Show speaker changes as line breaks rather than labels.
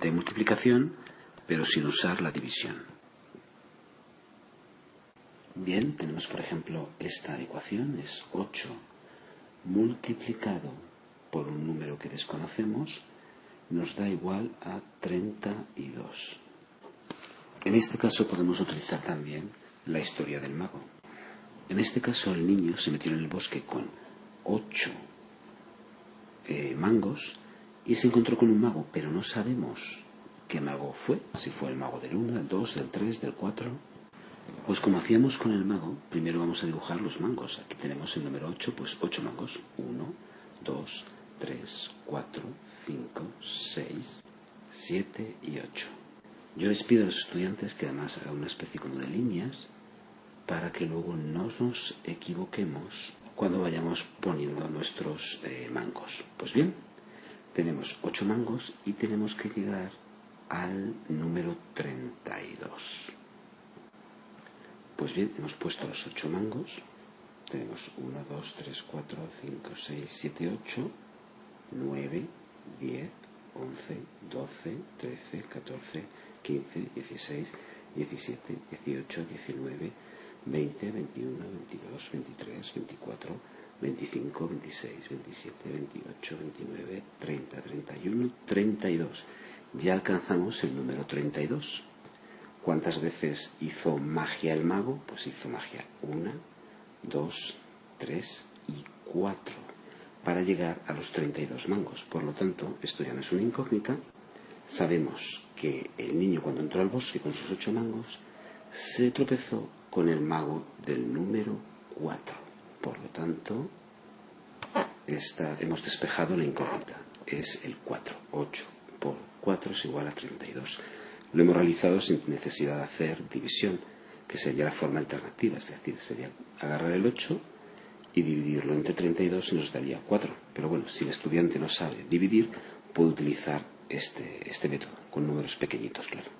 de multiplicación, pero sin usar la división. Bien, tenemos por ejemplo esta ecuación, es 8 multiplicado por un número que desconocemos, nos da igual a 32. En este caso podemos utilizar también la historia del mago. En este caso el niño se metió en el bosque con 8 mangos y se encontró con un mago, pero no sabemos qué mago fue, si fue el mago del 1, del 2, del 3, del 4. Pues como hacíamos con el mago, primero vamos a dibujar los mangos. Aquí tenemos el número 8, pues 8 mangos. 1, 2, 3, 4, 5, 6, 7 y 8. Yo les pido a los estudiantes que además hagan una especie como de líneas para que luego no nos equivoquemos cuando vayamos poniendo nuestros mangos. Pues bien, tenemos 8 mangos y tenemos que llegar al número 32. Pues bien, hemos puesto los 8 mangos. Tenemos 1, 2, 3, 4, 5, 6, 7, 8, 9, 10, 11, 12, 13, 14, 15, 16, 17, 18, 19, 20, 21, 22, 23, 24, 25, 26, 27, 28, 29, 30, 31, 32. Ya alcanzamos el número 32. ¿Cuántas veces hizo magia el mago? Pues hizo magia 1, 2, 3 y 4 para llegar a los 32 mangos. Por lo tanto, esto ya no es una incógnita. Sabemos que el niño cuando entró al bosque con sus 8 mangos se tropezó con el mago del número 4. Por lo tanto, hemos despejado la incógnita. Es el 4. 8 por 4 es igual a 32. Lo hemos realizado sin necesidad de hacer división, que sería la forma alternativa, es decir, sería agarrar el 8 y dividirlo entre 32 y nos daría 4. Pero bueno, si el estudiante no sabe dividir, puede utilizar este método, con números pequeñitos, claro.